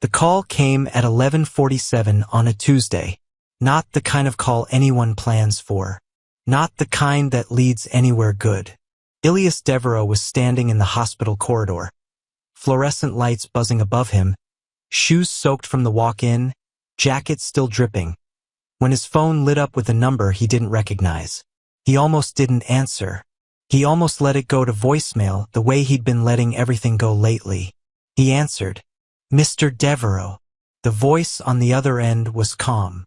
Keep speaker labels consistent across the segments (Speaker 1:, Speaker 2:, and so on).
Speaker 1: The call came at 11:47 on a Tuesday. Not the kind of call anyone plans for. Not the kind that leads anywhere good. Ilias Devereaux was standing in the hospital corridor. Fluorescent lights buzzing above him, shoes soaked from the walk-in, jacket still dripping. When his phone lit up with a number he didn't recognize. He almost didn't answer. He almost let it go to voicemail the way he'd been letting everything go lately. He answered. Mr. Devereaux. The voice on the other end was calm.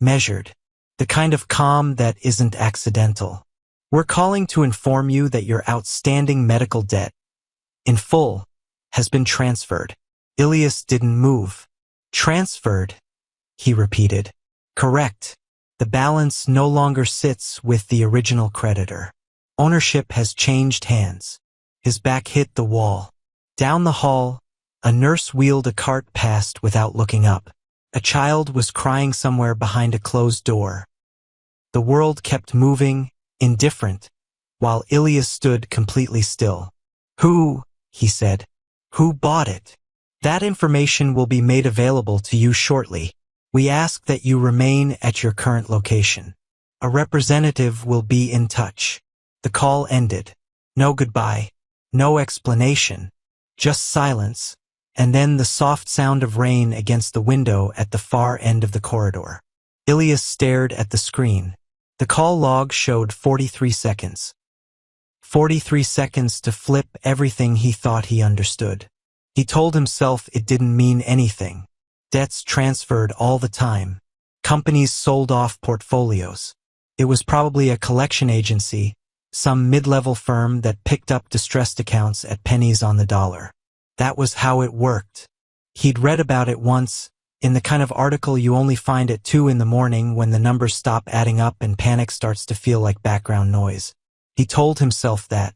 Speaker 1: Measured. The kind of calm that isn't accidental. We're calling to inform you that your outstanding medical debt, in full, has been transferred. Ilias didn't move. Transferred, he repeated. Correct. The balance no longer sits with the original creditor. Ownership has changed hands. His back hit the wall. Down the hall, a nurse wheeled a cart past without looking up. A child was crying somewhere behind a closed door. The world kept moving, indifferent, while Ilias stood completely still. Who, he said, who bought it? That information will be made available to you shortly. We ask that you remain at your current location. A representative will be in touch. The call ended. No goodbye, no explanation, just silence, and then the soft sound of rain against the window at the far end of the corridor. Ilias stared at the screen. The call log showed 43 seconds. 43 seconds to flip everything he thought he understood. He told himself it didn't mean anything. Debts transferred all the time. Companies sold off portfolios. It was probably a collection agency, some mid-level firm that picked up distressed accounts at pennies on the dollar. That was how it worked. He'd read about it once, in the kind of article you only find at 2 in the morning when the numbers stop adding up and panic starts to feel like background noise. He told himself that.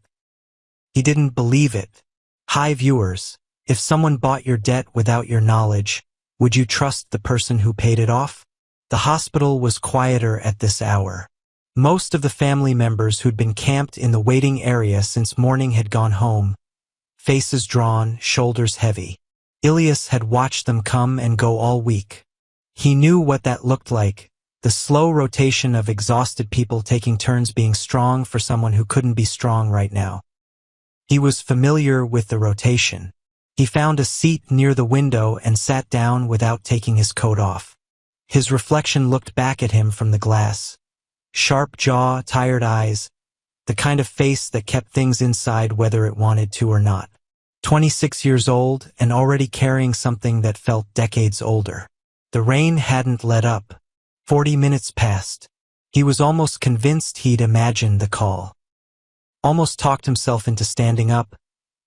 Speaker 1: He didn't believe it. Hi viewers, if someone bought your debt without your knowledge, would you trust the person who paid it off? The hospital was quieter at this hour. Most of the family members who'd been camped in the waiting area since morning had gone home, faces drawn, shoulders heavy. Ilias had watched them come and go all week. He knew what that looked like, the slow rotation of exhausted people taking turns being strong for someone who couldn't be strong right now. He was familiar with the rotation. He found a seat near the window and sat down without taking his coat off. His reflection looked back at him from the glass. Sharp jaw, tired eyes, the kind of face that kept things inside whether it wanted to or not. 26 years old and already carrying something that felt decades older. The rain hadn't let up. 40 minutes passed. He was almost convinced he'd imagined the call. Almost talked himself into standing up,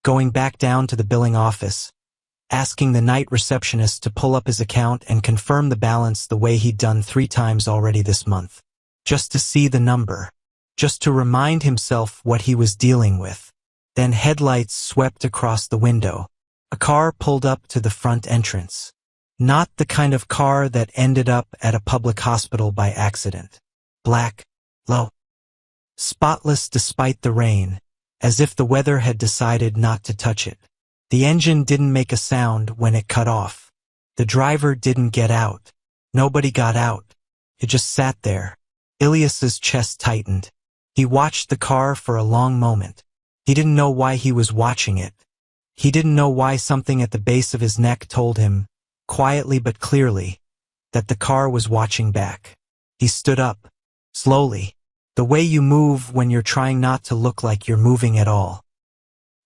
Speaker 1: going back down to the billing office, asking the night receptionist to pull up his account and confirm the balance the way he'd done 3 times already this month. Just to see the number. Just to remind himself what he was dealing with. Then headlights swept across the window. A car pulled up to the front entrance. Not the kind of car that ended up at a public hospital by accident. Black, low, spotless despite the rain, as if the weather had decided not to touch it. The engine didn't make a sound when it cut off. The driver didn't get out. Nobody got out. It just sat there. Ilias's chest tightened. He watched the car for a long moment. He didn't know why he was watching it. He didn't know why something at the base of his neck told him, quietly but clearly, that the car was watching back. He stood up, slowly, the way you move when you're trying not to look like you're moving at all.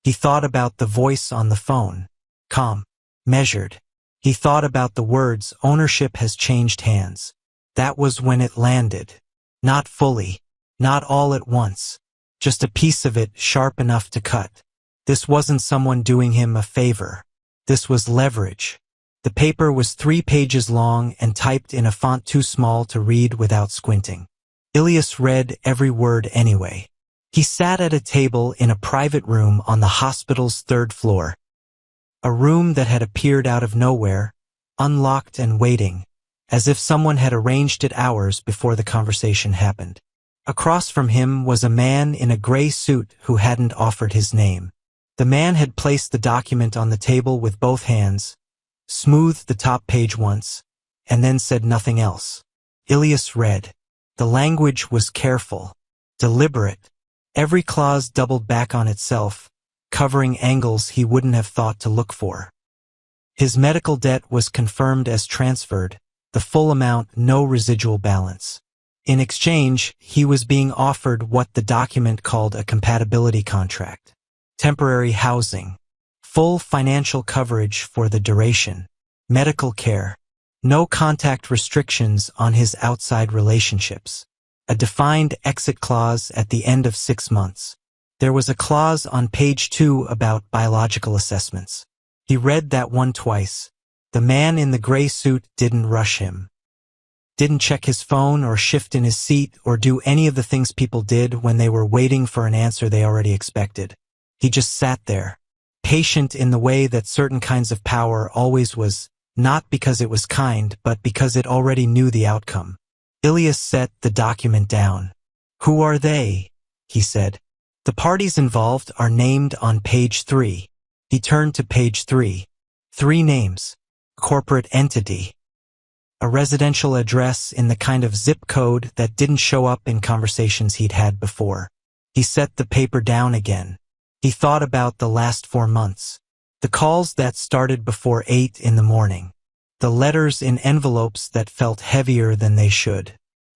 Speaker 1: He thought about the voice on the phone, calm, measured. He thought about the words, ownership has changed hands. That was when it landed. Not fully, not all at once. Just a piece of it sharp enough to cut. This wasn't someone doing him a favor. This was leverage. The paper was 3 pages long and typed in a font too small to read without squinting. Ilias read every word anyway. He sat at a table in a private room on the hospital's 3rd floor. A room that had appeared out of nowhere, unlocked and waiting, as if someone had arranged it hours before the conversation happened. Across from him was a man in a gray suit who hadn't offered his name. The man had placed the document on the table with both hands, smoothed the top page once, and then said nothing else. Ilias read. The language was careful, deliberate. Every clause doubled back on itself, covering angles he wouldn't have thought to look for. His medical debt was confirmed as transferred, the full amount, no residual balance. In exchange, he was being offered what the document called a compatibility contract. Temporary housing, full financial coverage for the duration, medical care, no contact restrictions on his outside relationships, a defined exit clause at the end of 6 months. There was a clause on page 2 about biological assessments. He read that one twice. The man in the gray suit didn't rush him. Didn't check his phone or shift in his seat or do any of the things people did when they were waiting for an answer they already expected. He just sat there, patient in the way that certain kinds of power always was, not because it was kind, but because it already knew the outcome. Ilias set the document down. Who are they? He said. The parties involved are named on page 3. He turned to page 3. 3 names. Corporate entity. A residential address in the kind of zip code that didn't show up in conversations he'd had before. He set the paper down again. He thought about the last 4 months. The calls that started before 8 in the morning. The letters in envelopes that felt heavier than they should.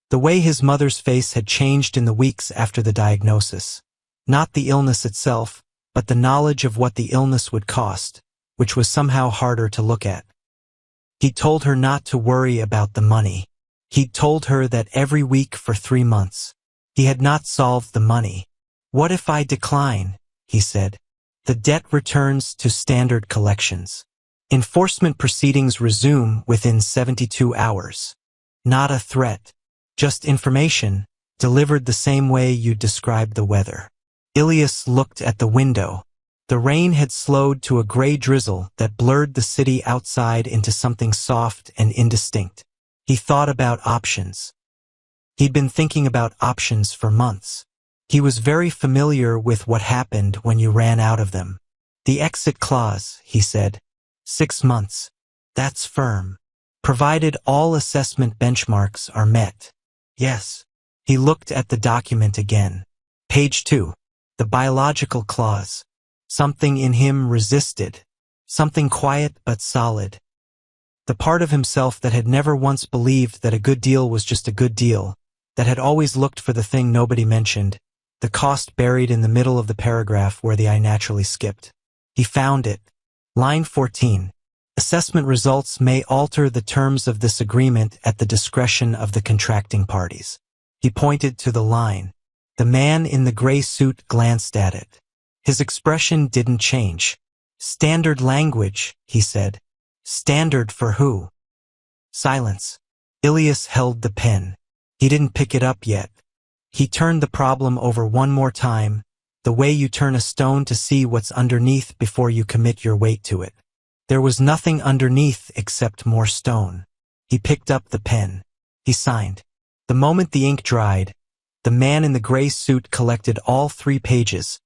Speaker 1: The way his mother's face had changed in the weeks after the diagnosis. Not the illness itself, but the knowledge of what the illness would cost, which was somehow harder to look at. He'd told her not to worry about the money. He'd told her that every week for 3 months. He had not solved the money. What if I decline? He said. The debt returns to standard collections. Enforcement proceedings resume within 72 hours. Not a threat. Just information, delivered the same way you described the weather. Ilias looked at the window. The rain had slowed to a gray drizzle that blurred the city outside into something soft and indistinct. He thought about options. He'd been thinking about options for months. He was very familiar with what happened when you ran out of them. The exit clause, he said. 6 months. That's firm. Provided all assessment benchmarks are met. Yes. He looked at the document again. Page 2. The biological clause. Something in him resisted. Something quiet but solid. The part of himself that had never once believed that a good deal was just a good deal, that had always looked for the thing nobody mentioned, the cost buried in the middle of the paragraph where the I naturally skipped. He found it. Line 14. Assessment results may alter the terms of this agreement at the discretion of the contracting parties. He pointed to the line. The man in the gray suit glanced at it. His expression didn't change. Standard language, he said. Standard for who? Silence. Ilias held the pen. He didn't pick it up yet. He turned the problem over one more time, the way you turn a stone to see what's underneath before you commit your weight to it. There was nothing underneath except more stone. He picked up the pen. He signed. The moment the ink dried, the man in the gray suit collected all 3 pages,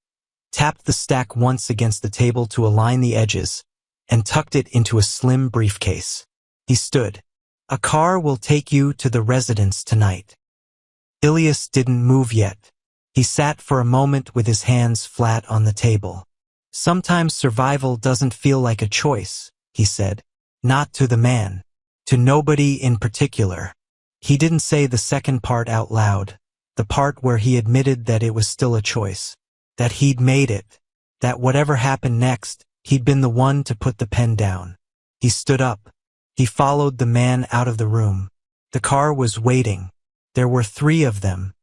Speaker 1: tapped the stack once against the table to align the edges, and tucked it into a slim briefcase. He stood. A car will take you to the residence tonight. Ilias didn't move yet. He sat for a moment with his hands flat on the table. Sometimes survival doesn't feel like a choice, he said. Not to the man. To nobody in particular. He didn't say the second part out loud, the part where he admitted that it was still a choice. That he'd made it. That whatever happened next, he'd been the one to put the pen down. He stood up. He followed the man out of the room. The car was waiting. There were 3 of them.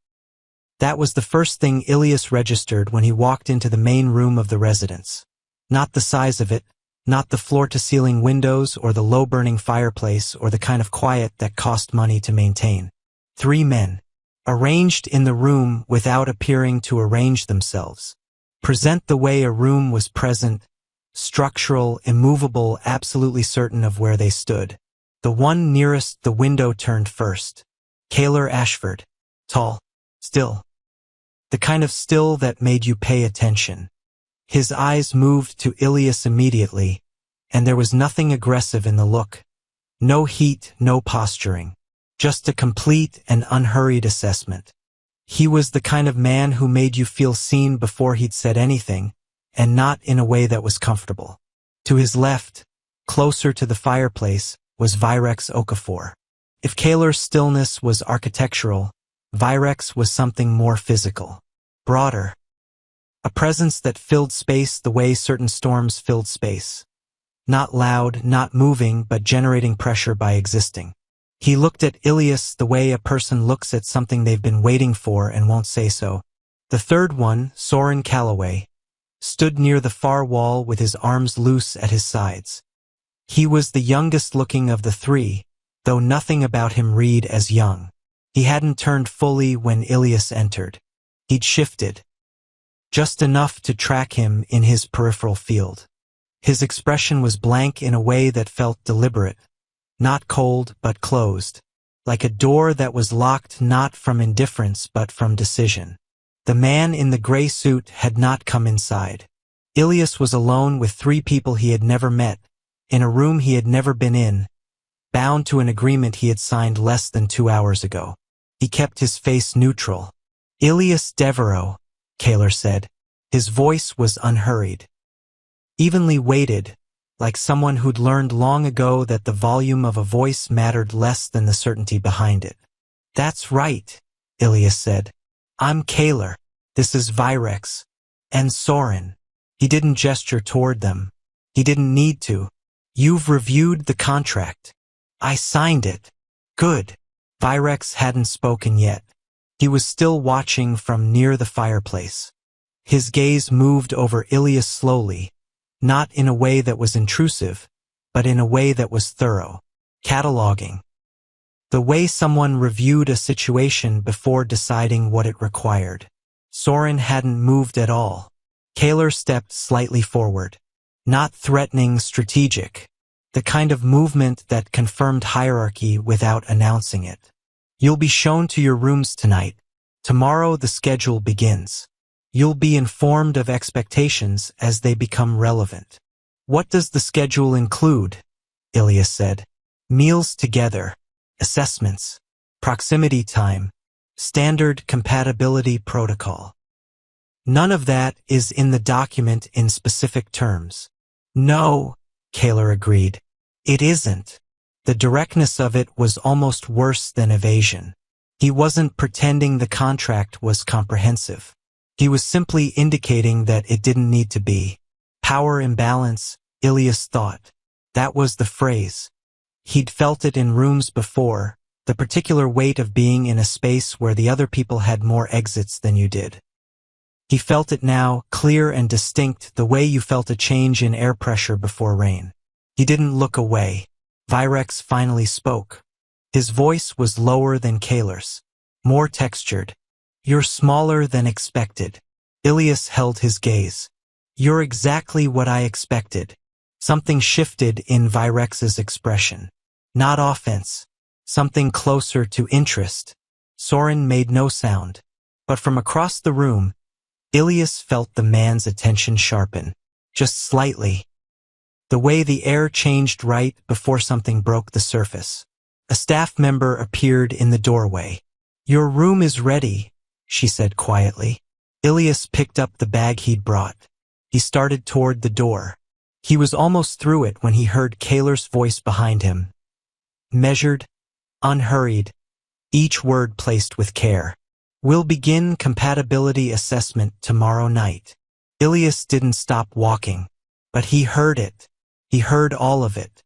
Speaker 1: That was the first thing Ilias registered when he walked into the main room of the residence. Not the size of it, not the floor-to-ceiling windows or the low-burning fireplace or the kind of quiet that cost money to maintain. 3 men. Arranged in the room without appearing to arrange themselves. Present the way a room was present, structural, immovable, absolutely certain of where they stood. The one nearest the window turned first. Kaler Ashford. Tall. Still. The kind of still that made you pay attention. His eyes moved to Ilias immediately, and there was nothing aggressive in the look. No heat, no posturing. Just a complete and unhurried assessment. He was the kind of man who made you feel seen before he'd said anything, and not in a way that was comfortable. To his left, closer to the fireplace, was Virex Okafor. If Kaler's stillness was architectural, Virex was something more physical. Broader. A presence that filled space the way certain storms filled space. Not loud, not moving, but generating pressure by existing. He looked at Ilias the way a person looks at something they've been waiting for and won't say so. The third one, Soren Calloway, stood near the far wall with his arms loose at his sides. He was the youngest looking of the three, though nothing about him read as young. He hadn't turned fully when Ilias entered. He'd shifted. Just enough to track him in his peripheral field. His expression was blank in a way that felt deliberate. Not cold, but closed. Like a door that was locked not from indifference but from decision. The man in the gray suit had not come inside. Ilias was alone with three people he had never met, in a room he had never been in, bound to an agreement he had signed less than 2 hours ago. He kept his face neutral. "Ilias Devereaux," Kaler said. His voice was unhurried. Evenly weighted, like someone who'd learned long ago that the volume of a voice mattered less than the certainty behind it. "That's right," Ilias said. "I'm Kaler. This is Virex. And Soren." He didn't gesture toward them. He didn't need to. "You've reviewed the contract. I signed it." "Good." Virex hadn't spoken yet. He was still watching from near the fireplace. His gaze moved over Ilias slowly, not in a way that was intrusive, but in a way that was thorough. Cataloging. The way someone reviewed a situation before deciding what it required. Soren hadn't moved at all. Kaler stepped slightly forward. Not threatening, strategic. The kind of movement that confirmed hierarchy without announcing it. "You'll be shown to your rooms tonight. Tomorrow the schedule begins. You'll be informed of expectations as they become relevant." "What does the schedule include?" Ilias said. "Meals together, assessments, proximity time, standard compatibility protocol." "None of that is in the document in specific terms." "No," Kaler agreed. "It isn't." The directness of it was almost worse than evasion. He wasn't pretending the contract was comprehensive. He was simply indicating that it didn't need to be. Power imbalance, Ilias thought. That was the phrase. He'd felt it in rooms before, the particular weight of being in a space where the other people had more exits than you did. He felt it now, clear and distinct, the way you felt a change in air pressure before rain. He didn't look away. Virex finally spoke. His voice was lower than Kaler's, more textured. "You're smaller than expected." Ilias held his gaze. "You're exactly what I expected." Something shifted in Virex's expression. Not offense. Something closer to interest. Soren made no sound. But from across the room, Ilias felt the man's attention sharpen. Just slightly. The way the air changed right before something broke the surface. A staff member appeared in the doorway. "Your room is ready," she said quietly. Ilias picked up the bag he'd brought. He started toward the door. He was almost through it when he heard Kaler's voice behind him. Measured, unhurried, each word placed with care. "We'll begin compatibility assessment tomorrow night." Ilias didn't stop walking, but he heard it. He heard all of it.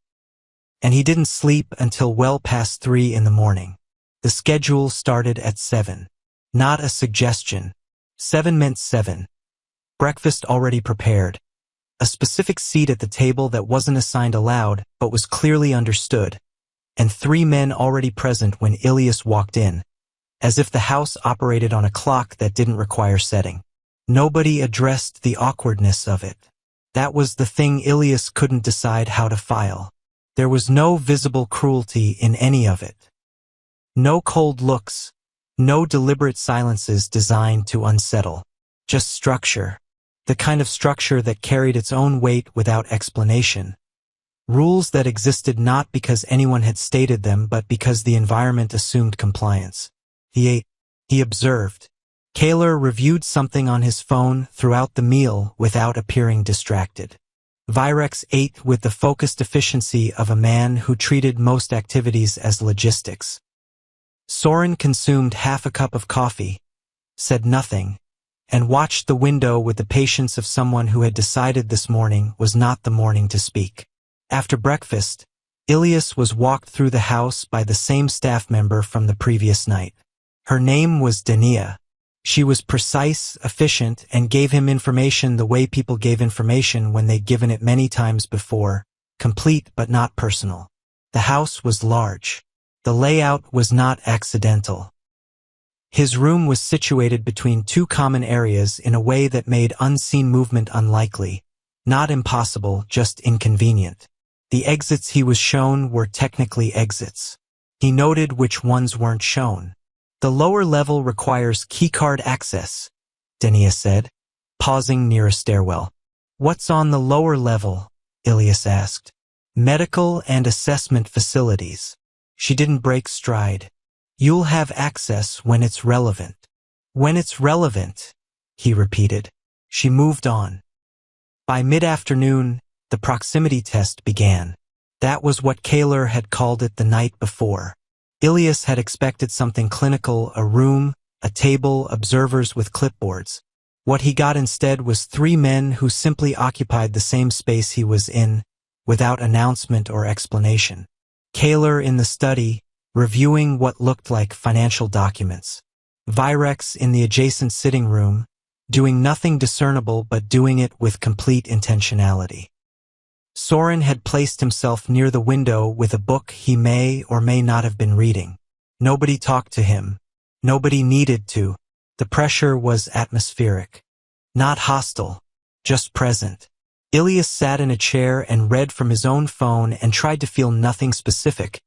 Speaker 1: And he didn't sleep until well past 3 in the morning. The schedule started at 7. Not a suggestion. 7 meant 7. Breakfast already prepared. A specific seat at the table that wasn't assigned aloud, but was clearly understood. And 3 men already present when Ilias walked in, as if the house operated on a clock that didn't require setting. Nobody addressed the awkwardness of it. That was the thing Ilias couldn't decide how to file. There was no visible cruelty in any of it. No cold looks, no deliberate silences designed to unsettle. Just structure. The kind of structure that carried its own weight without explanation. Rules that existed not because anyone had stated them but because the environment assumed compliance. He ate. He observed. Kaler reviewed something on his phone throughout the meal without appearing distracted. Virex ate with the focused efficiency of a man who treated most activities as logistics. Soren consumed half a cup of coffee, said nothing, and watched the window with the patience of someone who had decided this morning was not the morning to speak. After breakfast, Ilias was walked through the house by the same staff member from the previous night. Her name was Dania. She was precise, efficient, and gave him information the way people gave information when they'd given it many times before, complete but not personal. The house was large. The layout was not accidental. His room was situated between two common areas in a way that made unseen movement unlikely, not impossible, just inconvenient. The exits he was shown were technically exits. He noted which ones weren't shown. The lower level requires keycard access, Denia said, pausing near a stairwell. What's on the lower level? Ilias asked. Medical and assessment facilities. She didn't break stride. You'll have access when it's relevant. When it's relevant, he repeated. She moved on. By mid-afternoon, the proximity test began. That was what Kaler had called it the night before. Ilias had expected something clinical, a room, a table, observers with clipboards. What he got instead was 3 men who simply occupied the same space he was in, without announcement or explanation. Kaler in the study, reviewing what looked like financial documents. Virex in the adjacent sitting room, doing nothing discernible but doing it with complete intentionality. Soren had placed himself near the window with a book he may or may not have been reading. Nobody talked to him. Nobody needed to. The pressure was atmospheric. Not hostile, just present. Ilias sat in a chair and read from his own phone and tried to feel nothing specific,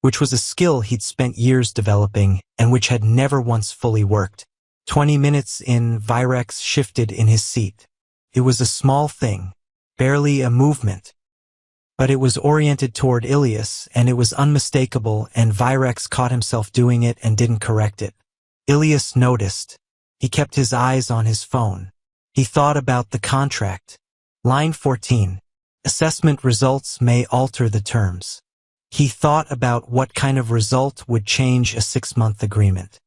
Speaker 1: which was a skill he'd spent years developing and which had never once fully worked. 20 minutes in, Virex shifted in his seat. It was a small thing, barely a movement. But it was oriented toward Ilias, and it was unmistakable, and Virex caught himself doing it and didn't correct it. Ilias noticed. He kept his eyes on his phone. He thought about the contract. Line 14. Assessment results may alter the terms. He thought about what kind of result would change a 6-month agreement.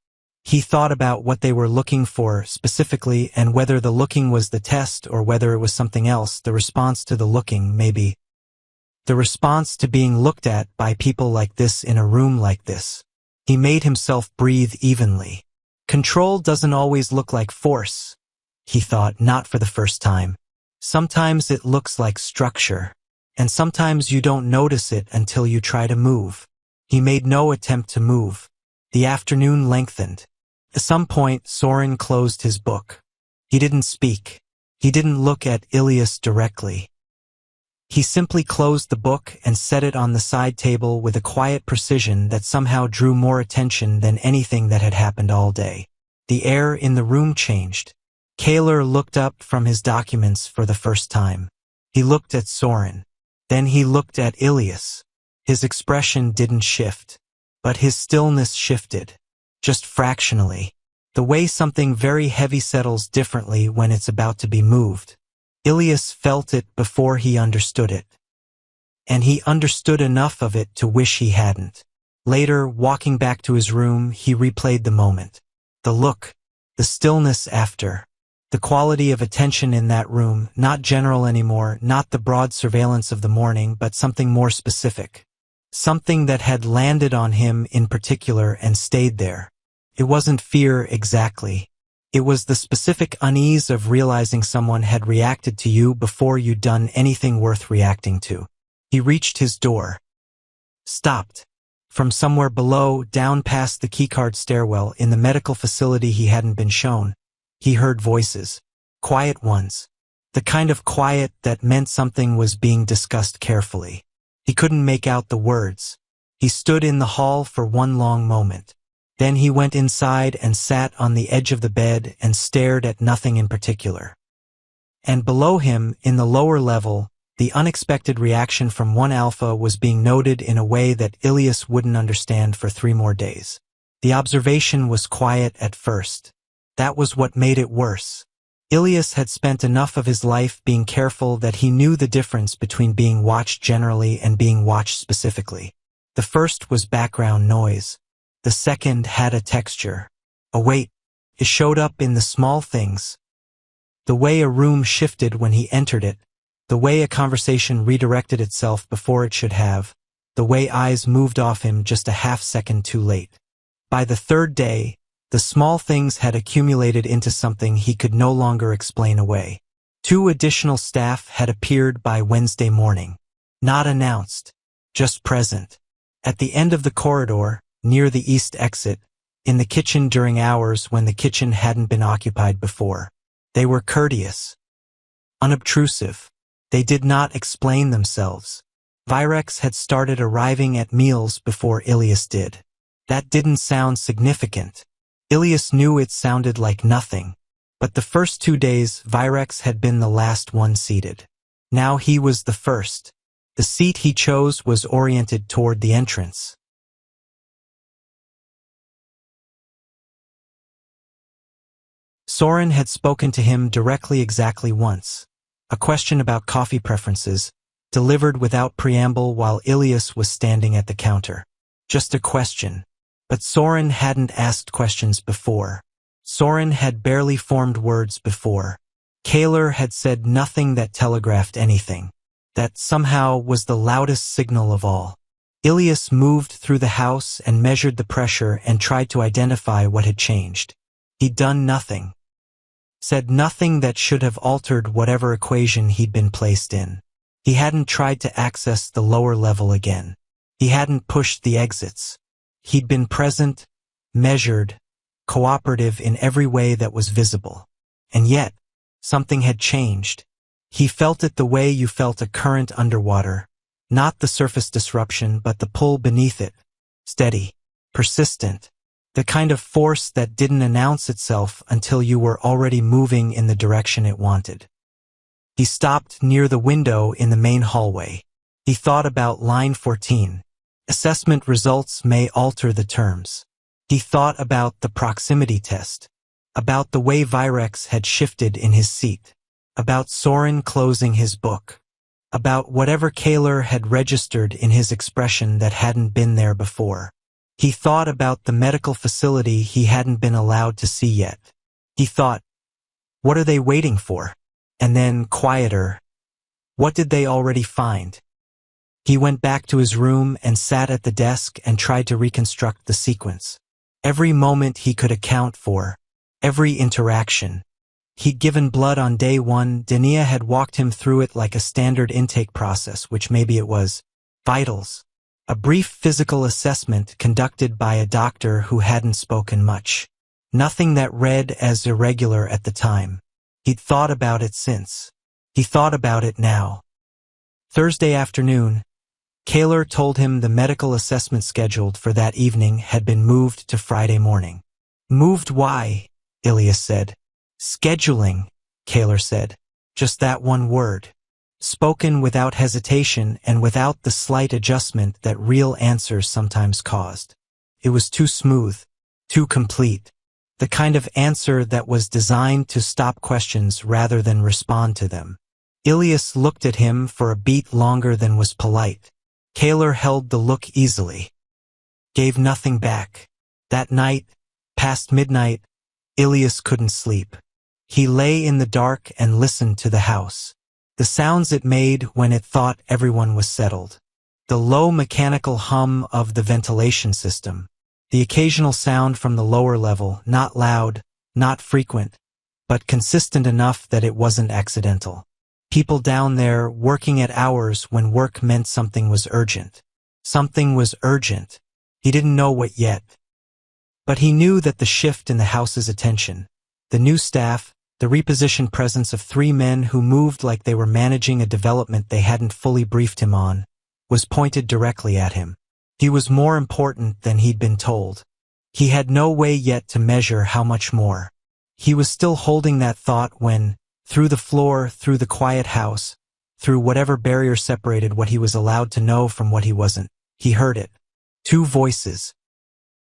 Speaker 1: He thought about what they were looking for specifically and whether the looking was the test or whether it was something else, the response to the looking, maybe. The response to being looked at by people like this in a room like this. He made himself breathe evenly. Control doesn't always look like force, he thought, not for the first time. Sometimes it looks like structure, and sometimes you don't notice it until you try to move. He made no attempt to move. The afternoon lengthened. At some point, Soren closed his book. He didn't speak. He didn't look at Ilias directly. He simply closed the book and set it on the side table with a quiet precision that somehow drew more attention than anything that had happened all day. The air in the room changed. Kaler looked up from his documents for the first time. He looked at Soren. Then he looked at Ilias. His expression didn't shift, but his stillness shifted, just fractionally, the way something very heavy settles differently when it's about to be moved. Ilias felt it before he understood it. And he understood enough of it to wish he hadn't. Later, walking back to his room, he replayed the moment. The look, the stillness after. The quality of attention in that room, not general anymore, not the broad surveillance of the morning, but something more specific. Something that had landed on him in particular and stayed there. It wasn't fear exactly. It was the specific unease of realizing someone had reacted to you before you'd done anything worth reacting to. He reached his door. Stopped. From somewhere below, down past the keycard stairwell, in the medical facility he hadn't been shown, he heard voices. Quiet ones. The kind of quiet that meant something was being discussed carefully. He couldn't make out the words. He stood in the hall for one long moment. Then he went inside and sat on the edge of the bed and stared at nothing in particular. And below him, in the lower level, The unexpected reaction from one alpha was being noted in a way that Ilias wouldn't understand for 3 more days. The observation was quiet at first. That was what made it worse. Ilias had spent enough of his life being careful that he knew the difference between being watched generally and being watched specifically. The first was background noise. The second had a texture. A weight. It showed up in the small things. The way a room shifted when he entered it, the way a conversation redirected itself before it should have, the way eyes moved off him just a half-second too late. By the 3rd day, the small things had accumulated into something he could no longer explain away. 2 additional staff had appeared by Wednesday morning. Not announced, just present. At the end of the corridor, near the east exit, in the kitchen during hours when the kitchen hadn't been occupied before. They were courteous, unobtrusive. They did not explain themselves. Virex had started arriving at meals before Ilias did. That didn't sound significant. Ilias knew it sounded like nothing. But the first 2 days, Virex had been the last one seated. Now he was the first. The seat he chose was oriented toward the entrance. Soren had spoken to him directly exactly once. A question about coffee preferences, delivered without preamble while Ilias was standing at the counter. Just a question. But Soren hadn't asked questions before. Soren had barely formed words before. Kaler had said nothing that telegraphed anything. That somehow was the loudest signal of all. Ilias moved through the house and measured the pressure and tried to identify what had changed. He'd done nothing. Said nothing that should have altered whatever equation he'd been placed in. He hadn't tried to access the lower level again. He hadn't pushed the exits. He'd been present, measured, cooperative in every way that was visible. And yet, something had changed. He felt it the way you felt a current underwater, not the surface disruption but the pull beneath it. Steady, persistent, the kind of force that didn't announce itself until you were already moving in the direction it wanted. He stopped near the window in the main hallway. He thought about line 14. Assessment results may alter the terms. He thought about the proximity test, about the way Virex had shifted in his seat, about Soren closing his book, about whatever Kaler had registered in his expression that hadn't been there before. He thought about the medical facility he hadn't been allowed to see yet. He thought, what are they waiting for? And then, quieter, what did they already find? He went back to his room and sat at the desk and tried to reconstruct the sequence. Every moment he could account for, every interaction. He'd given blood on day 1. Dania had walked him through it like a standard intake process, which maybe it was. Vitals. A brief physical assessment conducted by a doctor who hadn't spoken much. Nothing that read as irregular at the time. He'd thought about it since. He thought about it now. Thursday afternoon, Kaler told him the medical assessment scheduled for that evening had been moved to Friday morning. Moved why? Ilias said. Scheduling, Kaler said. Just that one word. Spoken without hesitation and without the slight adjustment that real answers sometimes caused. It was too smooth, too complete. The kind of answer that was designed to stop questions rather than respond to them. Ilias looked at him for a beat longer than was polite. Kaler held the look easily. Gave nothing back. That night, past midnight, Ilias couldn't sleep. He lay in the dark and listened to the house. The sounds it made when it thought everyone was settled. The low mechanical hum of the ventilation system. The occasional sound from the lower level, not loud, not frequent, but consistent enough that it wasn't accidental. People down there working at hours when work meant something was urgent. Something was urgent. He didn't know what yet. But he knew that the shift in the house's attention, the new staff, the repositioned presence of 3 men who moved like they were managing a development they hadn't fully briefed him on, was pointed directly at him. He was more important than he'd been told. He had no way yet to measure how much more. He was still holding that thought when, through the floor, through the quiet house, through whatever barrier separated what he was allowed to know from what he wasn't. He heard it. Two voices.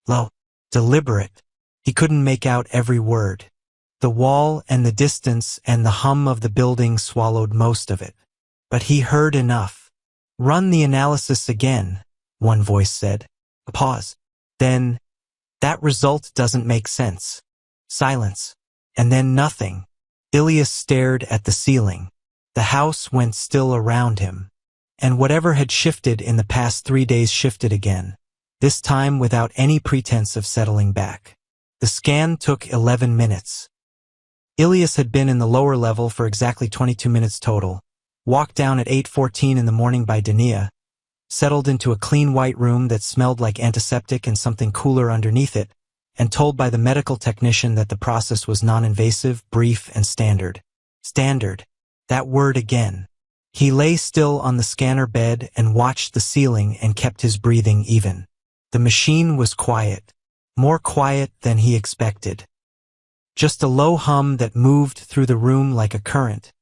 Speaker 1: Low. Deliberate. He couldn't make out every word. The wall and the distance and the hum of the building swallowed most of it. But he heard enough. Run the analysis again, one voice said. A pause. Then, that result doesn't make sense. Silence. And then nothing. Ilias stared at the ceiling. The house went still around him. And whatever had shifted in the past 3 days shifted again, this time without any pretense of settling back. The scan took 11 minutes. Ilias had been in the lower level for exactly 22 minutes total, walked down at 8:14 in the morning by Dania, settled into a clean white room that smelled like antiseptic and something cooler underneath it, and told by the medical technician that the process was non-invasive, brief, and standard. Standard. That word again. He lay still on the scanner bed and watched the ceiling and kept his breathing even. The machine was quiet. More quiet than he expected. Just a low hum that moved through the room like a current,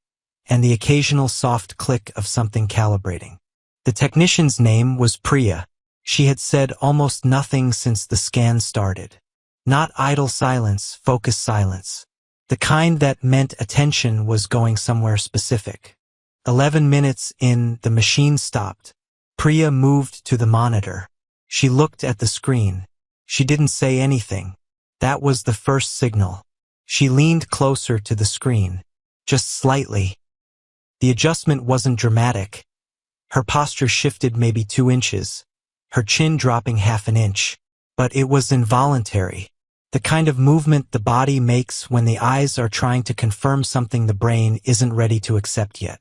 Speaker 1: and the occasional soft click of something calibrating. The technician's name was Priya. She had said almost nothing since the scan started. Not idle silence, focused silence. The kind that meant attention was going somewhere specific. 11 minutes in, the machine stopped. Priya moved to the monitor. She looked at the screen. She didn't say anything. That was the first signal. She leaned closer to the screen. Just slightly. The adjustment wasn't dramatic. Her posture shifted maybe 2 inches, her chin dropping half an inch. But it was involuntary. The kind of movement the body makes when the eyes are trying to confirm something the brain isn't ready to accept yet.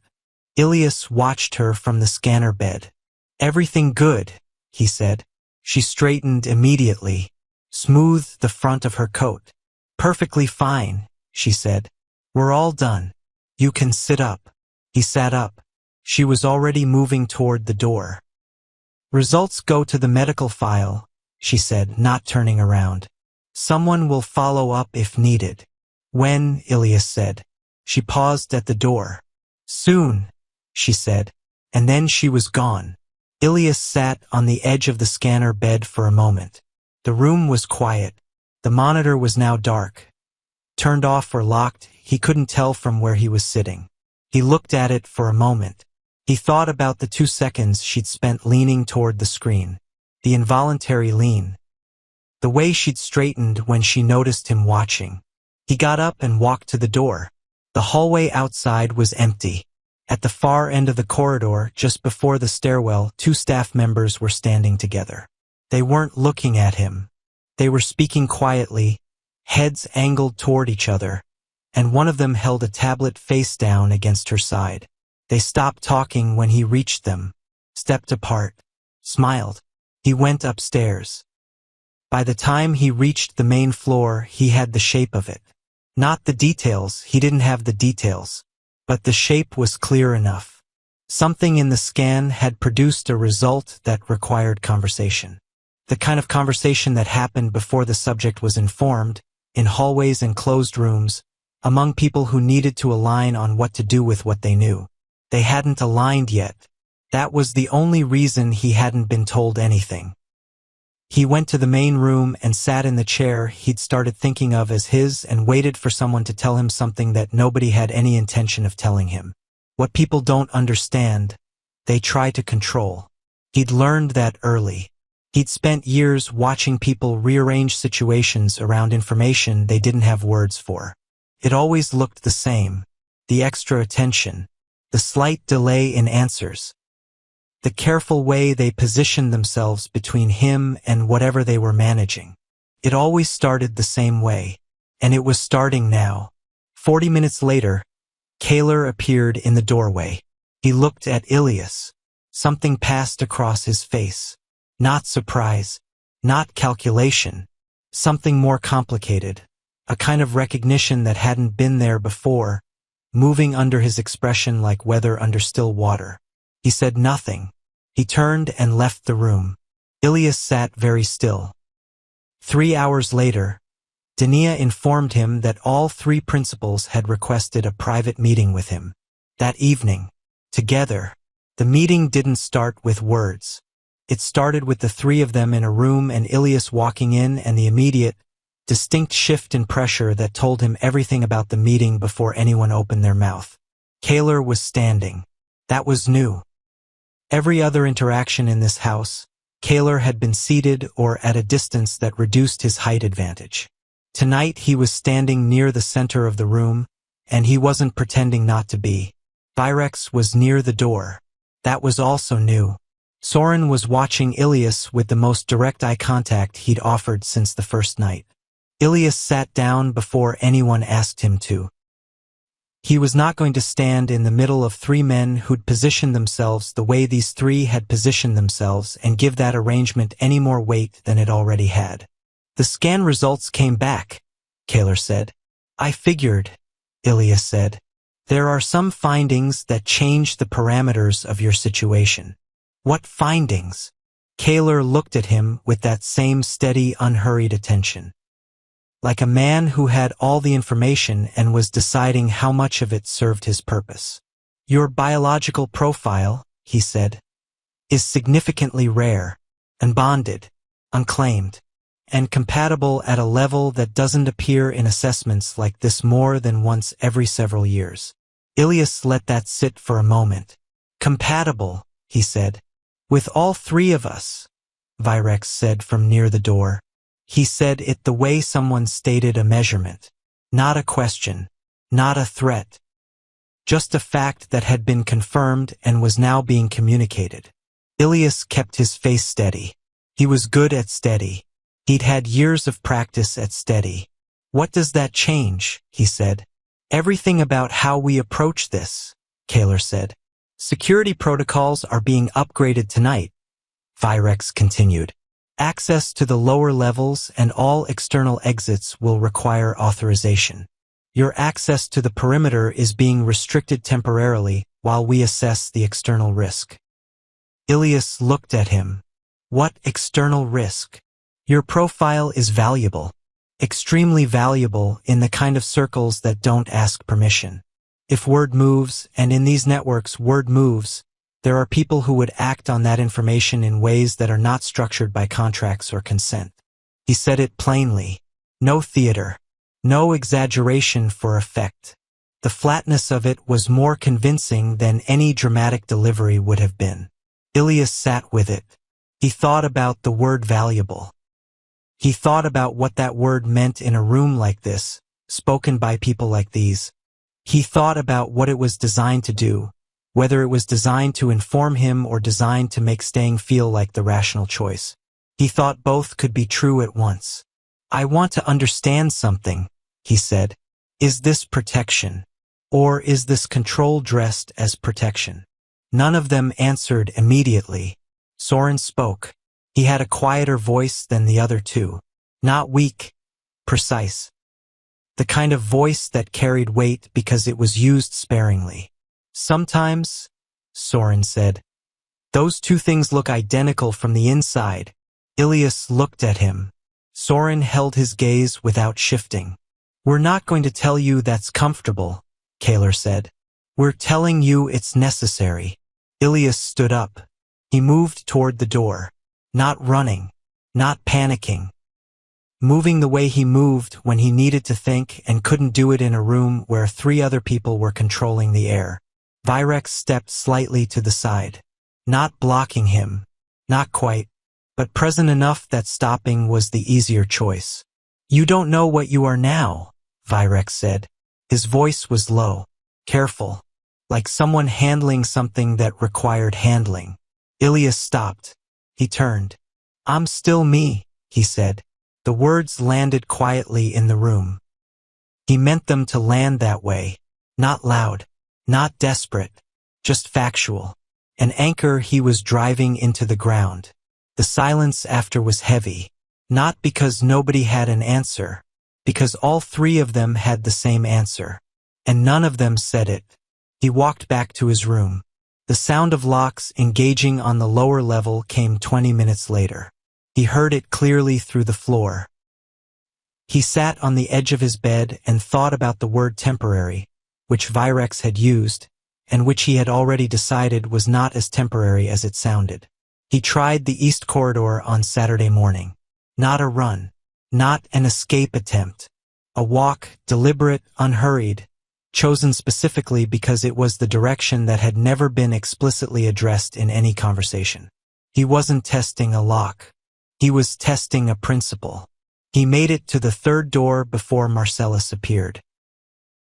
Speaker 1: Ilias watched her from the scanner bed. Everything good, he said. She straightened immediately, smoothed the front of her coat. Perfectly fine, she said. We're all done. You can sit up. He sat up. She was already moving toward the door. Results go to the medical file, she said, not turning around. Someone will follow up if needed. When, Ilias said. She paused at the door. Soon, she said, and then she was gone. Ilias sat on the edge of the scanner bed for a moment. The room was quiet. The monitor was now dark. Turned off or locked, he couldn't tell from where he was sitting. He looked at it for a moment. He thought about the 2 seconds she'd spent leaning toward the screen. The involuntary lean. The way she'd straightened when she noticed him watching. He got up and walked to the door. The hallway outside was empty. At the far end of the corridor, just before the stairwell, 2 staff members were standing together. They weren't looking at him. They were speaking quietly, heads angled toward each other, and one of them held a tablet face down against her side. They stopped talking when he reached them, stepped apart, smiled. He went upstairs. By the time he reached the main floor, he had the shape of it. Not the details, he didn't have the details. But the shape was clear enough. Something in the scan had produced a result that required conversation. The kind of conversation that happened before the subject was informed, in hallways and closed rooms, among people who needed to align on what to do with what they knew. They hadn't aligned yet. That was the only reason he hadn't been told anything. He went to the main room and sat in the chair he'd started thinking of as his and waited for someone to tell him something that nobody had any intention of telling him. What people don't understand, they try to control. He'd learned that early. He'd spent years watching people rearrange situations around information they didn't have words for. It always looked the same. The extra attention, the slight delay in answers, the careful way they positioned themselves between him and whatever they were managing. It always started the same way, and it was starting now. 40 minutes later, Kaler appeared in the doorway. He looked at Ilias. Something passed across his face. Not surprise, not calculation, something more complicated, a kind of recognition that hadn't been there before, moving under his expression like weather under still water. He said nothing. He turned and left the room. Ilias sat very still. 3 hours later, Dania informed him that all 3 principals had requested a private meeting with him. That evening, together. The meeting didn't start with words. It started with the three of them in a room and Ilias walking in and the immediate, distinct shift in pressure that told him everything about the meeting before anyone opened their mouth. Kaler was standing. That was new. Every other interaction in this house, Kaler had been seated or at a distance that reduced his height advantage. Tonight he was standing near the center of the room, and he wasn't pretending not to be. Virex was near the door. That was also new. Soren was watching Ilias with the most direct eye contact he'd offered since the first night. Ilias sat down before anyone asked him to. He was not going to stand in the middle of three men who'd positioned themselves the way these three had positioned themselves and give that arrangement any more weight than it already had. The scan results came back, Kaler said. I figured, Ilias said. There are some findings that change the parameters of your situation. What findings? Kaler looked at him with that same steady, unhurried attention. Like a man who had all the information and was deciding how much of it served his purpose. Your biological profile, he said, is significantly rare, unbonded, unclaimed, and compatible at a level that doesn't appear in assessments like this more than once every several years. Ilias let that sit for a moment. Compatible, he said. With all three of us, Virex said from near the door. He said it the way someone stated a measurement. Not a question. Not a threat. Just a fact that had been confirmed and was now being communicated. Ilias kept his face steady. He was good at steady. He'd had years of practice at steady. What does that change? He said. Everything about how we approach this, Kaler said. Security protocols are being upgraded tonight, Virex continued. Access to the lower levels and all external exits will require authorization. Your access to the perimeter is being restricted temporarily while we assess the external risk. Ilias looked at him. What external risk? Your profile is valuable. Extremely valuable in the kind of circles that don't ask permission. If word moves, and in these networks word moves, there are people who would act on that information in ways that are not structured by contracts or consent. He said it plainly. No theater. No exaggeration for effect. The flatness of it was more convincing than any dramatic delivery would have been. Ilias sat with it. He thought about the word valuable. He thought about what that word meant in a room like this, spoken by people like these. He thought about what it was designed to do, whether it was designed to inform him or designed to make staying feel like the rational choice. He thought both could be true at once. I want to understand something, he said. Is this protection? Or is this control dressed as protection? None of them answered immediately. Soren spoke. He had a quieter voice than the other two. Not weak, precise. The kind of voice that carried weight because it was used sparingly. Sometimes, Soren said, those two things look identical from the inside. Ilias looked at him. Soren held his gaze without shifting. We're not going to tell you that's comfortable, Kaler said. We're telling you it's necessary. Ilias stood up. He moved toward the door. Not running. Not panicking. Moving the way he moved when he needed to think and couldn't do it in a room where three other people were controlling the air. Virex stepped slightly to the side. Not blocking him. Not quite. But present enough that stopping was the easier choice. You don't know what you are now, Virex said. His voice was low. Careful. Like someone handling something that required handling. Ilias stopped. He turned. I'm still me, he said. The words landed quietly in the room. He meant them to land that way. Not loud. Not desperate. Just factual. An anchor he was driving into the ground. The silence after was heavy. Not because nobody had an answer. Because all three of them had the same answer. And none of them said it. He walked back to his room. The sound of locks engaging on the lower level came 20 minutes later. He heard it clearly through the floor. He sat on the edge of his bed and thought about the word temporary, which Virex had used, and which he had already decided was not as temporary as it sounded. He tried the East Corridor on Saturday morning. Not a run. Not an escape attempt. A walk, deliberate, unhurried, chosen specifically because it was the direction that had never been explicitly addressed in any conversation. He wasn't testing a lock. He was testing a principle. He made it to the third door before Marcellus appeared.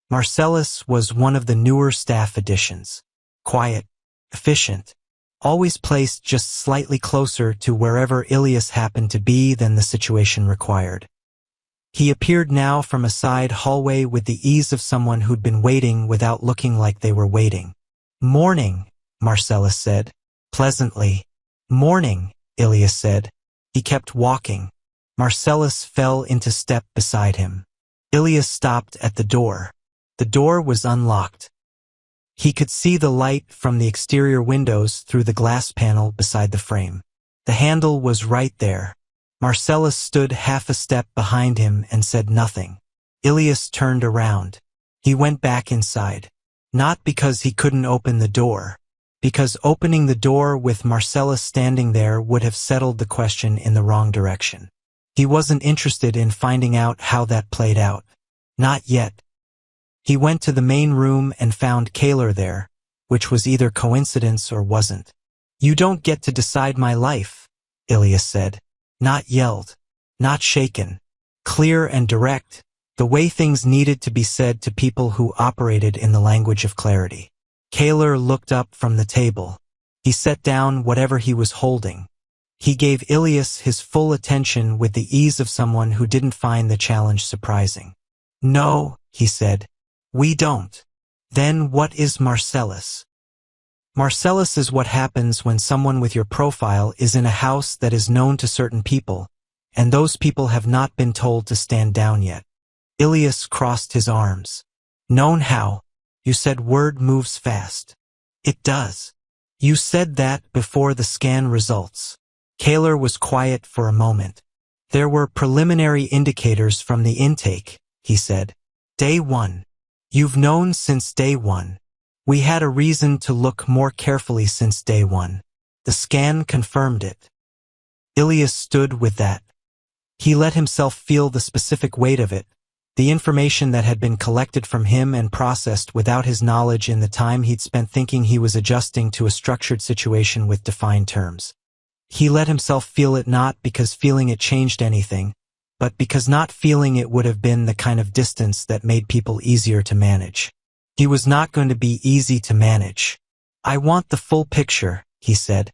Speaker 1: Marcellus was one of the newer staff additions. Quiet, efficient, always placed just slightly closer to wherever Ilias happened to be than the situation required. He appeared now from a side hallway with the ease of someone who'd been waiting without looking like they were waiting. "Morning," Marcellus said, pleasantly. "Morning," Ilias said. He kept walking. Marcellus fell into step beside him. Ilias stopped at the door. The door was unlocked. He could see the light from the exterior windows through the glass panel beside the frame. The handle was right there. Marcellus stood half a step behind him and said nothing. Ilias turned around. He went back inside. Not because he couldn't open the door, because opening the door with Marcellus standing there would have settled the question in the wrong direction. He wasn't interested in finding out how that played out. Not yet. He went to the main room and found Kaler there, which was either coincidence or wasn't. "You don't get to decide my life," Ilias said. Not yelled, not shaken. Clear and direct, the way things needed to be said to people who operated in the language of clarity. Kaler looked up from the table. He set down whatever he was holding. He gave Ilias his full attention with the ease of someone who didn't find the challenge surprising. "No," he said. "We don't." "Then what is Marcellus?" Marcellus is what happens when someone with your profile is in a house that is known to certain people, and those people have not been told to stand down yet. Ilias crossed his arms. "Known how? You said word moves fast." "It does. You said that before the scan results." Kaler was quiet for a moment. "There were preliminary indicators from the intake," he said. "Day one. You've known since day one. We had a reason to look more carefully since day one. The scan confirmed it." Ilias stood with that. He let himself feel the specific weight of it, the information that had been collected from him and processed without his knowledge in the time he'd spent thinking he was adjusting to a structured situation with defined terms. He let himself feel it not because feeling it changed anything, but because not feeling it would have been the kind of distance that made people easier to manage. He was not going to be easy to manage. "I want the full picture," he said.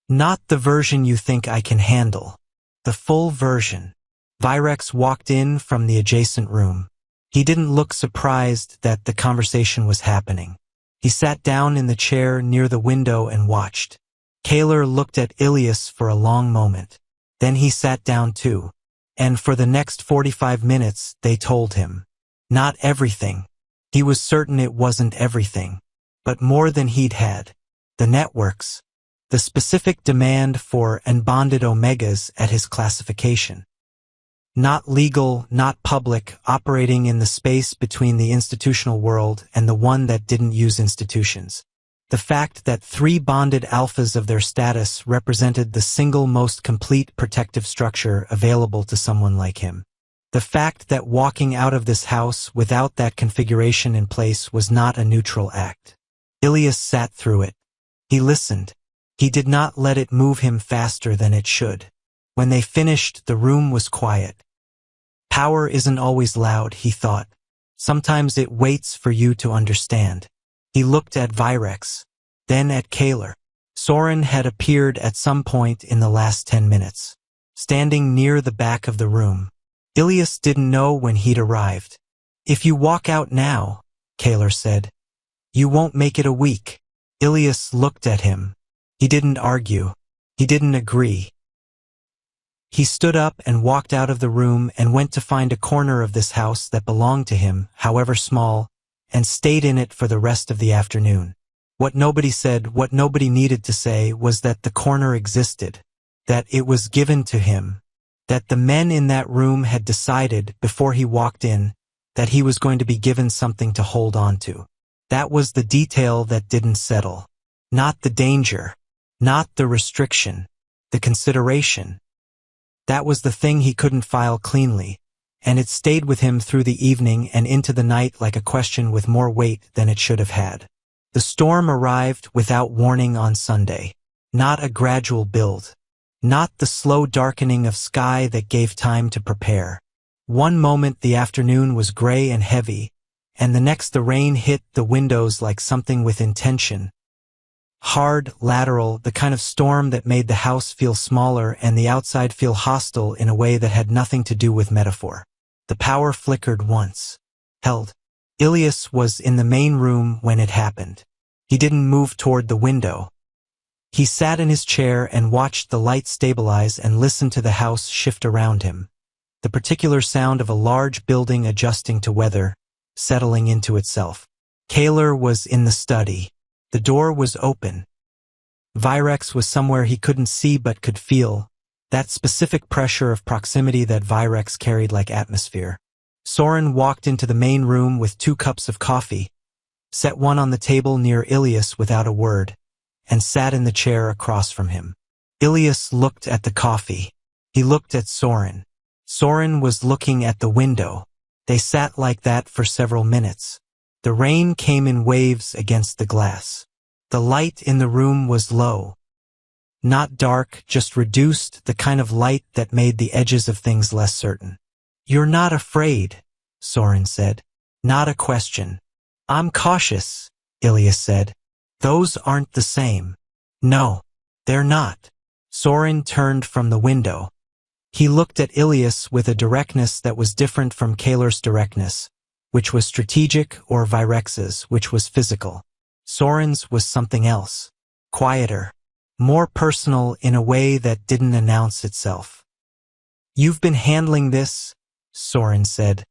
Speaker 1: "Not the version you think I can handle. The full version." Virex walked in from the adjacent room. He didn't look surprised that the conversation was happening. He sat down in the chair near the window and watched. Kaler looked at Ilias for a long moment. Then he sat down too. And for the next 45 minutes they told him. Not everything. He was certain it wasn't everything. But more than he'd had. The networks. The specific demand for unbonded omegas at his classification. Not legal, not public, operating in the space between the institutional world and the one that didn't use institutions. The fact that 3 bonded alphas of their status represented the single most complete protective structure available to someone like him. The fact that walking out of this house without that configuration in place was not a neutral act. Ilias sat through it. He listened. He did not let it move him faster than it should. When they finished, the room was quiet. Power isn't always loud, he thought. Sometimes it waits for you to understand. He looked at Virex, then at Kaler. Soren had appeared at some point in the last 10 minutes, standing near the back of the room. Ilias didn't know when he'd arrived. "If you walk out now," Kaler said, "you won't make it a week." Ilias looked at him. He didn't argue. He didn't agree. He stood up and walked out of the room and went to find a corner of this house that belonged to him, however small, and stayed in it for the rest of the afternoon. What nobody said, what nobody needed to say, was that the corner existed, that it was given to him, that the men in that room had decided before he walked in that he was going to be given something to hold on to. That was the detail that didn't settle. Not the danger. Not the restriction. The consideration. That was the thing he couldn't file cleanly, and it stayed with him through the evening and into the night like a question with more weight than it should have had. The storm arrived without warning on Sunday. Not a gradual build. Not the slow darkening of sky that gave time to prepare. One moment the afternoon was gray and heavy, and the next the rain hit the windows like something with intention. Hard, lateral, the kind of storm that made the house feel smaller and the outside feel hostile in a way that had nothing to do with metaphor. The power flickered once. Held. Ilias was in the main room when it happened. He didn't move toward the window. He sat in his chair and watched the light stabilize and listened to the house shift around him. The particular sound of a large building adjusting to weather, settling into itself. Kaler was in the study. The door was open. Virex was somewhere he couldn't see but could feel, that specific pressure of proximity that Virex carried like atmosphere. Soren walked into the main room with 2 cups of coffee, set one on the table near Ilias without a word, and sat in the chair across from him. Ilias looked at the coffee. He looked at Soren. Soren was looking at the window. They sat like that for several minutes. The rain came in waves against the glass. The light in the room was low. Not dark, just reduced, the kind of light that made the edges of things less certain. "You're not afraid," Soren said. "Not a question." "I'm cautious," Ilias said. "Those aren't the same." "No, they're not." Soren turned from the window. He looked at Ilias with a directness that was different from Kaler's directness, which was strategic, or Virex's, which was physical. Soren's was something else. Quieter. More personal in a way that didn't announce itself. "You've been handling this," Soren said,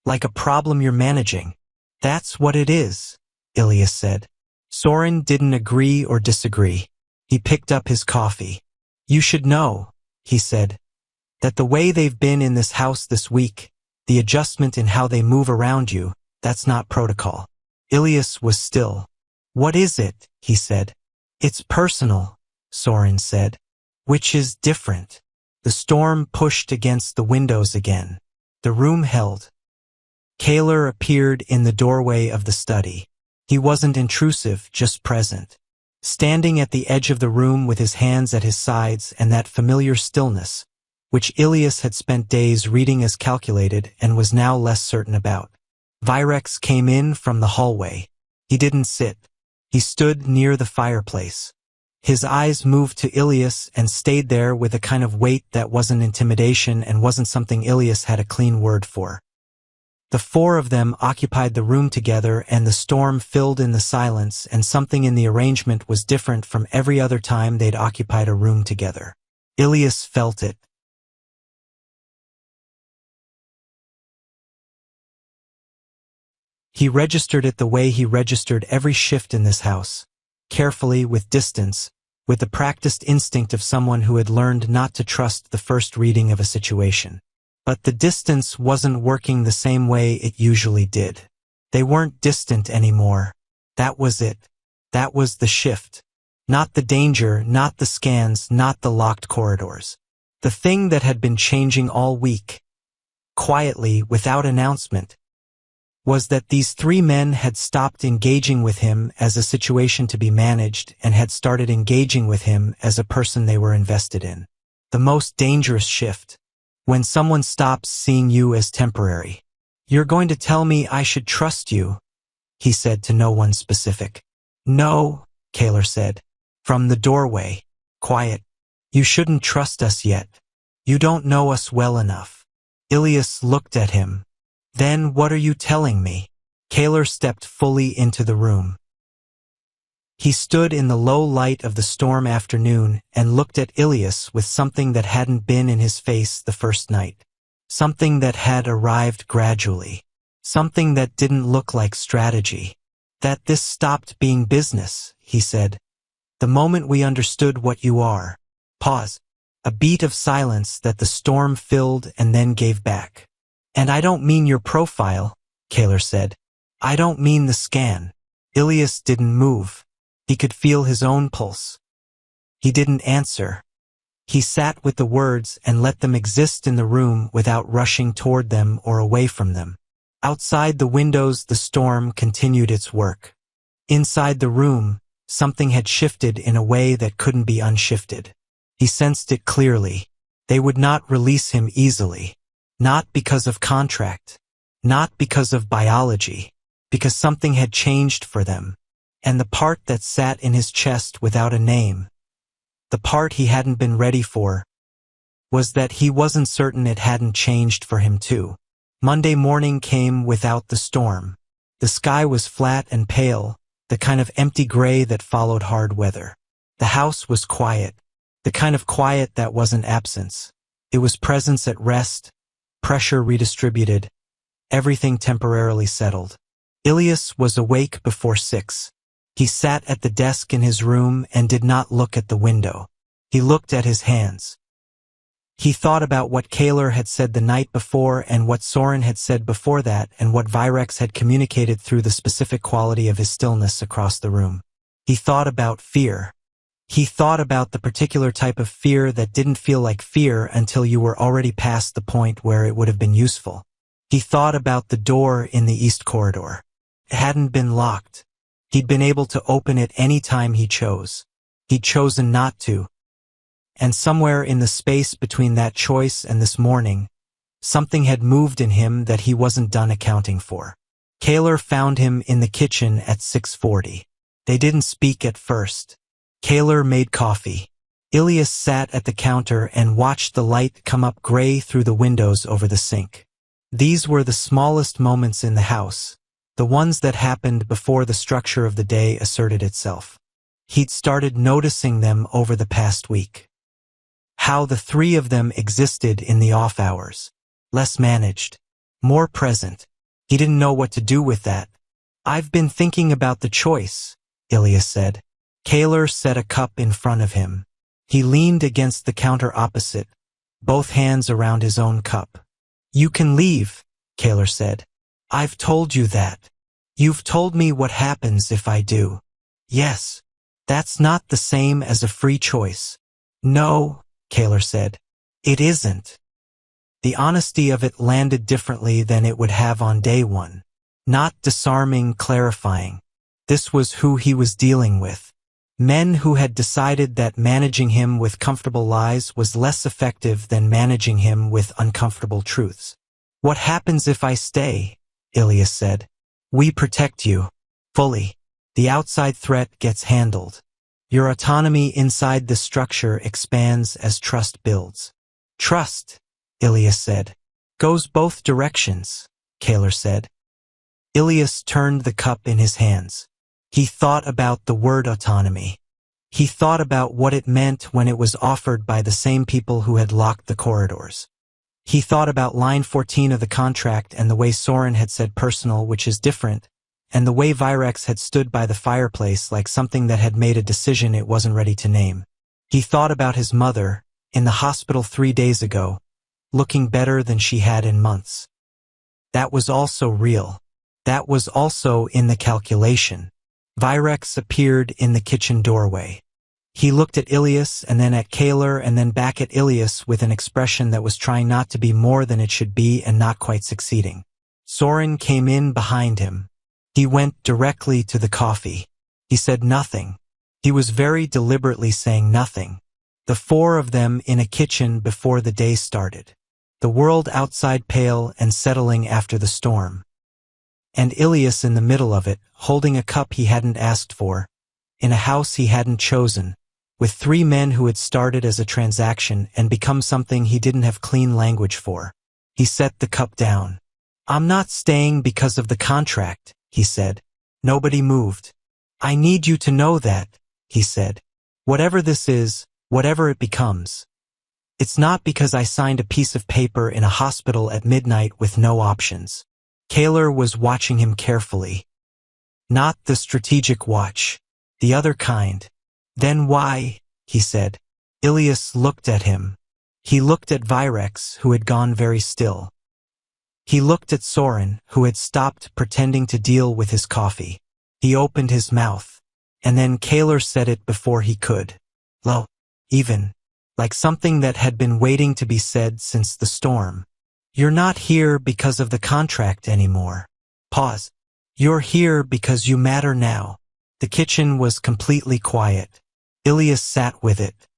Speaker 1: "like a problem you're managing." "That's what it is," Ilias said. Soren didn't agree or disagree. He picked up his coffee. "You should know," he said, "that the way they've been in this house this week, the adjustment in how they move around you, that's not protocol." Ilias was still. "What is it?" he said. "It's personal," Soren said. "Which is different." The storm pushed against the windows again. The room held. Kaler appeared in the doorway of the study. He wasn't intrusive, just present. Standing at the edge of the room with his hands at his sides and that familiar stillness, which Ilias had spent days reading as calculated and was now less certain about. Virex came in from the hallway. He didn't sit. He stood near the fireplace. His eyes moved to Ilias and stayed there with a kind of weight that wasn't intimidation and wasn't something Ilias had a clean word for. The 4 of them occupied the room together, and the storm filled in the silence, and something in the arrangement was different from every other time they'd occupied a room together. Ilias felt it. He registered it the way he registered every shift in this house, carefully, with distance, with the practiced instinct of someone who had learned not to trust the first reading of a situation. But the distance wasn't working the same way it usually did. They weren't distant anymore. That was it. That was the shift. Not the danger, not the scans, not the locked corridors. The thing that had been changing all week, quietly, without announcement, was that these 3 men had stopped engaging with him as a situation to be managed and had started engaging with him as a person they were invested in. The most dangerous shift. When someone stops seeing you as temporary. "You're going to tell me I should trust you," he said to no one specific. "No," Kaler said. From the doorway. Quiet. "You shouldn't trust us yet. You don't know us well enough." Ilias looked at him. "Then what are you telling me?" Kaler stepped fully into the room. He stood in the low light of the storm afternoon and looked at Ilias with something that hadn't been in his face the first night. Something that had arrived gradually. Something that didn't look like strategy. "That this stopped being business," he said. "The moment we understood what you are." Pause. A beat of silence that the storm filled and then gave back. "And I don't mean your profile," Kaler said. "I don't mean the scan. Ilias didn't move. He could feel his own pulse. He didn't answer. He sat with the words and let them exist in the room without rushing toward them or away from them. Outside the windows, the storm continued its work. Inside the room, something had shifted in a way that couldn't be unshifted. He sensed it clearly. They would not release him easily. Not because of contract. Not because of biology. Because something had changed for them. And the part that sat in his chest without a name, the part he hadn't been ready for, was that he wasn't certain it hadn't changed for him too. Monday morning came without the storm. The sky was flat and pale, the kind of empty gray that followed hard weather. The house was quiet, the kind of quiet that wasn't absence. It was presence at rest, pressure redistributed, everything temporarily settled. Ilias was awake before 6. He sat at the desk in his room and did not look at the window. He looked at his hands. He thought about what Kaler had said the night before and what Soren had said before that and what Virex had communicated through the specific quality of his stillness across the room. He thought about fear. He thought about the particular type of fear that didn't feel like fear until you were already past the point where it would have been useful. He thought about the door in the east corridor. It hadn't been locked. He'd been able to open it any time he chose. He'd chosen not to. And somewhere in the space between that choice and this morning, something had moved in him that he wasn't done accounting for. Kaler found him in the kitchen at 6:40. They didn't speak at first. Kaler made coffee. Ilias sat at the counter and watched the light come up gray through the windows over the sink. These were the smallest moments in the house. The ones that happened before the structure of the day asserted itself. He'd started noticing them over the past week. How the three of them existed in the off hours. Less managed. More present. He didn't know what to do with that. "I've been thinking about the choice," Ilias said. Kaler set a cup in front of him. He leaned against the counter opposite, both hands around his own cup. "You can leave," Kaler said. "I've told you that. You've told me what happens if I do." "Yes. That's not the same as a free choice." "No," Kaler said. "It isn't." The honesty of it landed differently than it would have on day one. Not disarming, clarifying. This was who he was dealing with. Men who had decided that managing him with comfortable lies was less effective than managing him with uncomfortable truths. "What happens if I stay?" Ilias said. "We protect you. Fully. The outside threat gets handled. Your autonomy inside the structure expands as trust builds." "Trust," Ilias said. "Goes both directions," Kaler said. Ilias turned the cup in his hands. He thought about the word autonomy. He thought about what it meant when it was offered by the same people who had locked the corridors. He thought about line 14 of the contract and the way Soren had said personal, which is different, and the way Virex had stood by the fireplace like something that had made a decision it wasn't ready to name. He thought about his mother, in the hospital 3 days ago, looking better than she had in months. That was also real. That was also in the calculation. Virex appeared in the kitchen doorway. He looked at Ilias and then at Kaler and then back at Ilias with an expression that was trying not to be more than it should be and not quite succeeding. Soren came in behind him. He went directly to the coffee. He said nothing. He was very deliberately saying nothing. The four of them in a kitchen before the day started. The world outside pale and settling after the storm. And Ilias in the middle of it, holding a cup he hadn't asked for, in a house he hadn't chosen, with 3 men who had started as a transaction and become something he didn't have clean language for. He set the cup down. "I'm not staying because of the contract," he said. Nobody moved. "I need you to know that," he said. "Whatever this is, whatever it becomes. It's not because I signed a piece of paper in a hospital at midnight with no options." Kaler was watching him carefully. Not the strategic watch. The other kind. "Then why?" he said. Ilias looked at him. He looked at Virex, who had gone very still. He looked at Soren, who had stopped pretending to deal with his coffee. He opened his mouth, and then Kaler said it before he could. Low, even, like something that had been waiting to be said since the storm. You're not here because of the contract anymore. Pause. You're here because you matter now. The kitchen was completely quiet. Ilias sat with it.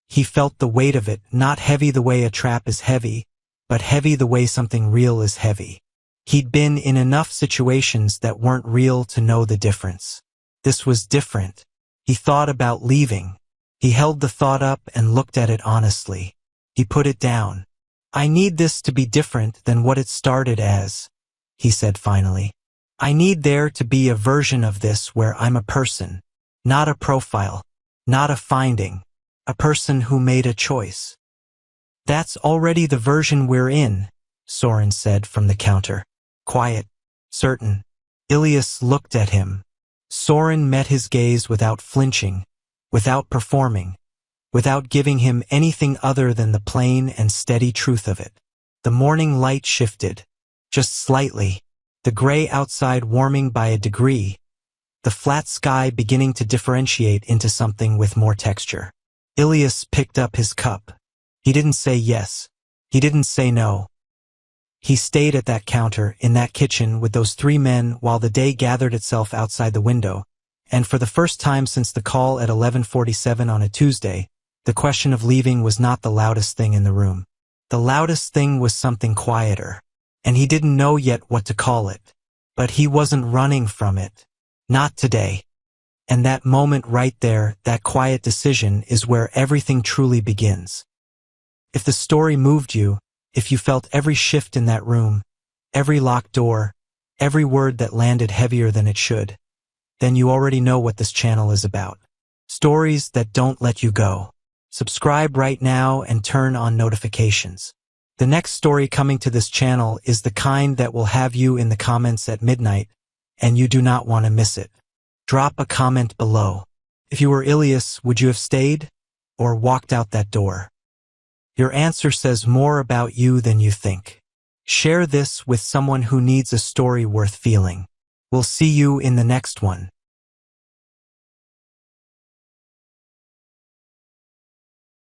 Speaker 1: He felt the weight of it, not heavy the way a trap is heavy, but heavy the way something real is heavy. He'd been in enough situations that weren't real to know the difference. This was different. He thought about leaving. He held the thought up and looked at it honestly. He put it down. I need this to be different than what it started as, he said finally. I need there to be a version of this where I'm a person, not a profile, not a finding, a person who made a choice. That's already the version we're in, Soren said from the counter. Quiet, certain. Ilias looked at him. Soren met his gaze without flinching, without performing, without giving him anything other than the plain and steady truth of it. The morning light shifted, just slightly, the gray outside warming by a degree, the flat sky beginning to differentiate into something with more texture. Ilias picked up his cup. He didn't say yes. He didn't say no. He stayed at that counter, in that kitchen, with those three men while the day gathered itself outside the window, and for the first time since the call at 11:47 on a Tuesday, the question of leaving was not the loudest thing in the room. The loudest thing was something quieter, and he didn't know yet what to call it. But he wasn't running from it. Not today. And that moment right there, that quiet decision, is where everything truly begins. If the story moved you, if you felt every shift in that room, every locked door, every word that landed heavier than it should, then you already know what this channel is about. Stories that don't let you go. Subscribe right now and turn on notifications. The next story coming to this channel is the kind that will have you in the comments at midnight, and you do not want to miss it. Drop a comment below. If you were Ilias, would you have stayed or walked out that door? Your answer says more about you than you think. Share this with someone who needs a story worth feeling. We'll see you in the next one.